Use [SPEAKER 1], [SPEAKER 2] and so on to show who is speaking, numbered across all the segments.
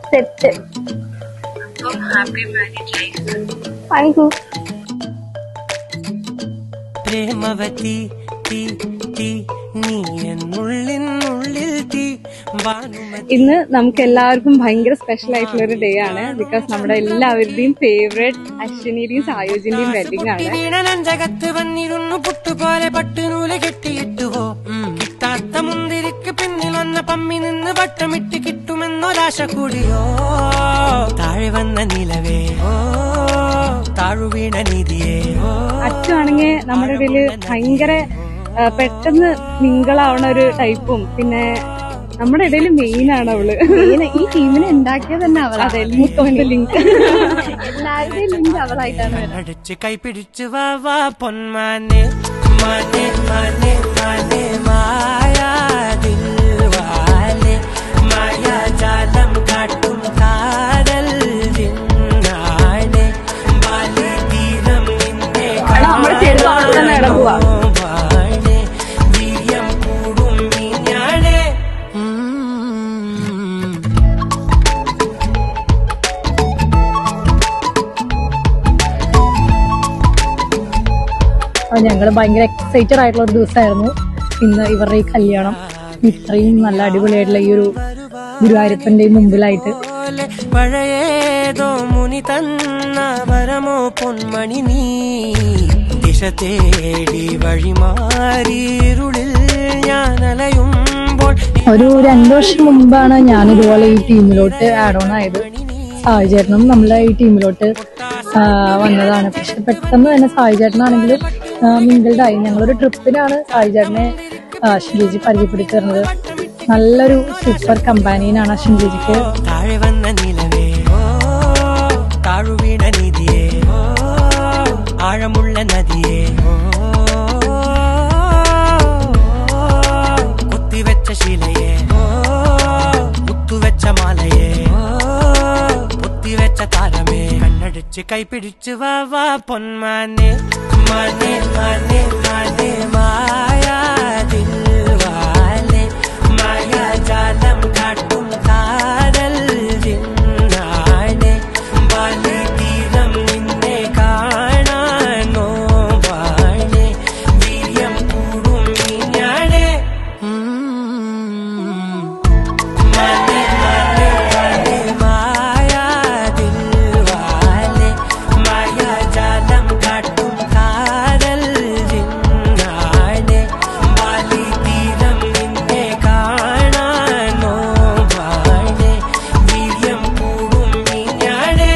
[SPEAKER 1] Set.
[SPEAKER 2] Happy married life.
[SPEAKER 1] Thank you.
[SPEAKER 3] Premavathi തീ തീ നീ എന്നുള്ളിനുള്ളിൽ തീ.
[SPEAKER 1] ഇന്ന് നമുക്ക് എല്ലാവർക്കും ഭയങ്കര സ്പെഷ്യൽ ആയിട്ടുള്ള ഒരു ഡേ ആണ്. ബിക്കോസ് നമ്മുടെ എല്ലാവരുടെയും ഫേവറേറ്റ് അശ്വിനിയുടെയും സായുജിന്റെയും വെഡിങ് ആണ്.
[SPEAKER 3] വീണനഞ്ചകത്ത് വന്നിരുന്നു പുട്ടുപോലെ പട്ടുനൂല് കെട്ടിയിട്ടുവോ. കിട്ടാത്ത മുന്തിരിക്ക് പിന്നിൽ വന്ന പമ്മി നിന്ന് വട്ടമിട്ട് കിട്ടുമെന്നൊരാശ കൂടിയോ. താഴെ വന്ന നിലവേ ഓ താഴുവീണ നിധിയേ.
[SPEAKER 1] അച്ഛനാണെങ്കിൽ നമ്മുടെ ഇടയില് ഭയങ്കര പെട്ടെന്ന് മിങ്കിളാവണ ഒരു ടൈപ്പും, പിന്നെ നമ്മുടെ ഇടയിൽ മെയിൻ ആണ് അവള്. ഈ ടീമിനെ ഉണ്ടാക്കിയത് തന്നെ അവളാണ്. അതെ, ലിങ്ക് എല്ലാവരുടെയും ലിങ്ക് അവളായിട്ടാണ്.
[SPEAKER 3] അടിച്ച് കൈ പിടിച്ചു വാ വാ പൊന്മാനെ മാനെ മാനെ മാനെ മായാതിൽ വാലെ മായാജാലം കാട്ടും കാതൽ ജിന്നാനെ ബാലി തീരം നിന്നെ
[SPEAKER 1] നമ്മുടെ ചെറുതാണ് തന്നെ ഇടപോവാ.
[SPEAKER 4] ഞങ്ങള് ഭയങ്കര എക്സൈറ്റഡ് ആയിട്ടുള്ള ഒരു ദിവസമായിരുന്നു ഇന്ന് ഇവരുടെ ഈ കല്യാണം. ഇത്രയും നല്ല അടിപൊളിയായിട്ടുള്ള ഈ ഒരു ഗുരുവായൂരപ്പന്റെ മുമ്പിലായിട്ട്
[SPEAKER 3] പഴയേതോ മുനി തന്ന വരമോ പൊന്മണി നീ ദിശ തേടി വഴിമാറിയിരുളിൽ ഞാൻ അലയുമ്പോൾ.
[SPEAKER 4] ഒരു 2 വർഷം മുമ്പാണ് ഞാൻ ഇതുപോലെ ഈ ടീമിലോട്ട് ആഡ് ഓൺ ആയത്. സായിചേട്ടനും നമ്മളെ ഈ ടീമിലോട്ട് വന്നതാണ്. പക്ഷെ പെട്ടെന്ന് തന്നെ സായിചേട്ടനാണെങ്കിലും മിങ്കിൾഡായി. ഞങ്ങളൊരു ട്രിപ്പിനാണ് സായിചേട്ടനെ അശ്വിൻ ചേച്ചി പരിചയപ്പെടുത്തി തരുന്നത്. നല്ലൊരു സൂപ്പർ കമ്പാനിയനാണ് അശ്വിൻ ചേച്ചിക്ക്.
[SPEAKER 3] താഴെ വന്ന നിലവേ ഓ താഴുവീണ നിധിയേ ഓ ആഴമുള്ള നദിയേ ഓ കുത്തിവെച്ച ശിലയെ ഓ മുത്തുവെച്ച മാലയെ ഓ കുത്തിവെച്ച താരമേ. കണ്ണടിച്ച് കൈ പിടിച്ചു വാ വാ പൊന്മാനെ മാനെ മാനെ മാനെ മായാതിൽ വാലെ മായാജാലം കാട്ടും കാതൽ ജിന്നാനെ ബാലി തീരം നിന്നെ കാണാൻ നോവാനെ വീര്യം കൂടും ഞാനെ. മാനെ മാനെ മാനെ മായാതിൽ വാലെ മായാജാലം കാട്ടും കാതൽ ജിന്നാനെ ബാലി തീരം നിന്നെ കാണാൻ നോവാനെ വീര്യം കൂടും ഞാനെ.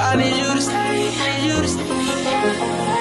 [SPEAKER 3] I need you to stay, I need you to stay.